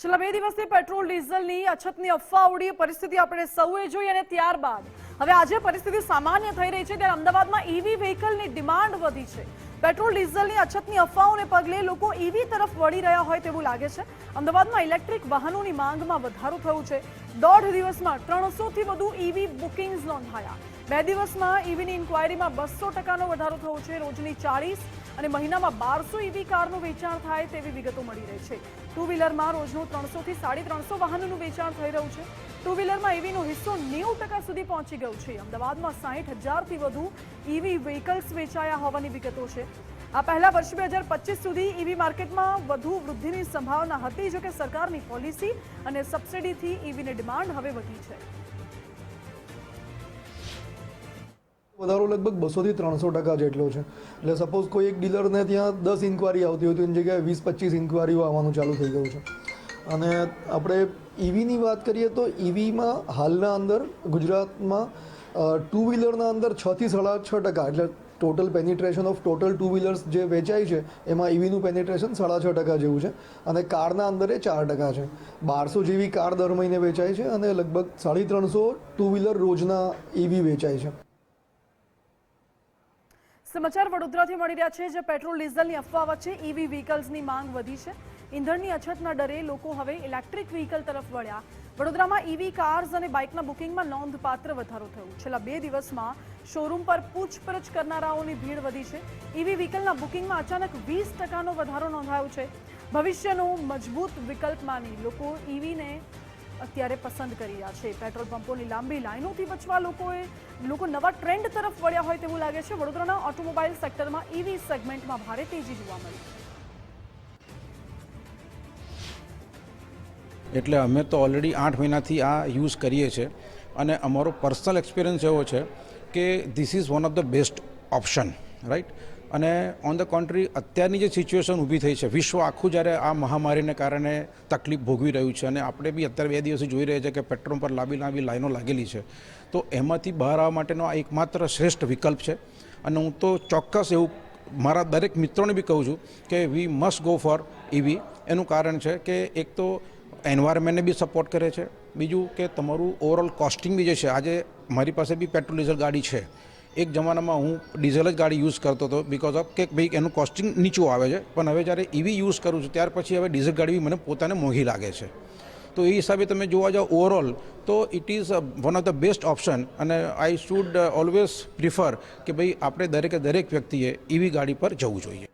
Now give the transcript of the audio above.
છેલ્લા 2 દિવસથી પેટ્રોલ ડીઝલની અછતની અફવા ઉડી પરિસ્થિતિ આપણે સૌએ જોઈ અને ત્યારબાદ હવે આજે પરિસ્થિતિ સામાન્ય થઈ રહી છે ત્યારે અમદાવાદમાં ઈવી વ્હીકલની ડિમાન્ડ વધી છે। પેટ્રોલ ડીઝલની અછતની અફવાઓને પગલે લોકો ઈવી તરફ વળી રહ્યા હોય તેવું લાગે છે। અમદાવાદમાં ઇલેક્ટ્રિક વાહનોની માંગમાં વધારો થયો છે। 1.5 દિવસમાં 300 થી વધુ ઈવી બુકિંગ્સ નોંધાયા। 2 દિવસમાં ઈવીની ઇન્ક્વાયરીમાં 200% વધારો થયો છે। રોજની 40 અને મહિનામાં 1200 ઈવી કારનું વેચાણ થાય તેવી વિગતો મળી રહી છે। ટુ વ્હીલરમાં રોજનું 300 થી 350 વાહનોનું વેચાણ થઈ રહ્યું છે। ટુ વ્હીલરમાં ઈવીનો હિસ્સો 90% સુધી પહોંચી ગયો છે। અમદાવાદમાં 60,000 થી વધુ ઈવી વ્હીકલ્સ વેચાયા હોવાની વિગતો છે। આ પહેલા વર્ષ 2025 સુધી ઈવી માર્કેટમાં વધુ વૃદ્ધિની સંભાવના હતી, જો કે સરકારની પોલિસી અને સબસિડીથી ઈવીની ડિમાન્ડ હવે વધી છે। વધારો લગભગ 200 થી 300% જેટલો છે। એટલે સપોઝ કોઈ એક ડીલરને ત્યાં 10 ઇન્ક્વાયરી આવતી હોય તો એની જગ્યાએ 20-25 ઇન્ક્વાયરીઓ આવવાનું ચાલુ થઈ ગયું છે। અને આપણે ઈવીની વાત કરીએ તો ઈવીમાં હાલના અંદર ગુજરાતમાં ટુ વ્હીલરના અંદર 6 થી 6.5%, એટલે total penetration of total two wheelers જે વેચાય છે એમાં ઈવીનું પેનિટ્રેશન 6.5% જેવું છે। અને કારના અંદર એ 4% છે। 1200 જેવી કાર દર મહિને વેચાય છે અને લગભગ 350 ટુ વ્હીલર રોજના ઈવી વેચાય છે। સમાચાર વડોદરાથી મળી રહ્યા છે, જે પેટ્રોલ ડીઝલની અફવા વચ્ચે ઈવી વ્હીકલ્સની માંગ વધી છે। ઈંધણની અછતના ડરે લોકો હવે ઇલેક્ટ્રિક વ્હીકલ તરફ વળ્યા। વડોદરામાં ઈવી કાર્સ અને બાઇકના બુકિંગમાં નોંધપાત્ર વધારો થયો। છેલ્લા 2 દિવસમાં શોરૂમ પર પૂછપરછ કરનારાઓની ભીડ વધી છે। ઈવી વ્હીકલના બુકિંગમાં અચાનક 20%નો વધારો નોંધાયો છે। ભવિષ્યનો મજબૂત વિકલ્પ માની લોકો ઈવીને અત્યારે પસંદ કરી રહ્યા છે। પેટ્રોલ પંપોની લાંબી લાઈનોથી બચવા લોકો નવા ટ્રેન્ડ તરફ વળ્યા હોય તેવું લાગે છે। વડોદરાના ઓટોમોબાઈલ સેક્ટરમાં ઈવી સેગમેન્ટમાં ભારે તેજી જોવા મળી। એટલે અમે તો ઓલરેડી 8 મહિનાથી આ યુઝ કરીએ છીએ અને અમારો પર્સનલ એક્સપિરિયન્સ એવો છે કે this is one of the best option, right. અને ઓન ધ કોન્ટ્રી અત્યારની જે સિચ્યુએશન ઊભી થઈ છે, વિશ્વ આખું જ્યારે આ મહામારીને કારણે તકલીફ ભોગવી રહ્યું છે અને આપણે બી અત્યારે 2 દિવસથી જોઈ રહ્યા છીએ કે પેટ્રોલ પર લાંબી લાઈનો લાગેલી છે, તો એમાંથી બહાર આવવા માટેનો આ એકમાત્ર શ્રેષ્ઠ વિકલ્પ છે। અને હું તો ચોક્કસ એવું મારા દરેક મિત્રોને બી કહું છું કે we must go for EV. એનું કારણ છે કે એક તો એન્વાયરમેન્ટને બી સપોર્ટ કરે છે, બીજું કે તમારું ઓવરઓલ કોસ્ટિંગ બી જે છે, આજે મારી પાસે બી પેટ્રોલ ડીઝલ ગાડી છે। એક જમાનામાં હું ડીઝલ જ ગાડી યુઝ કરતો હતો બિકોઝ ઓફ કે ભાઈ એનું કોસ્ટિંગ નીચું આવે છે, પણ હવે જ્યારે ઈવી યુઝ કરું છું ત્યાર પછી હવે ડીઝલ ગાડી બી મને પોતાને મોંઘી લાગે છે। તો એ હિસાબે તમે જોવા જાઓ ઓવરઓલ તો it is one of the best option. અને આઈ શુડ ઓલવેઝ પ્રિફર કે ભાઈ આપણે દરેક વ્યક્તિએ ઈવી ગાડી પર જવું જોઈએ।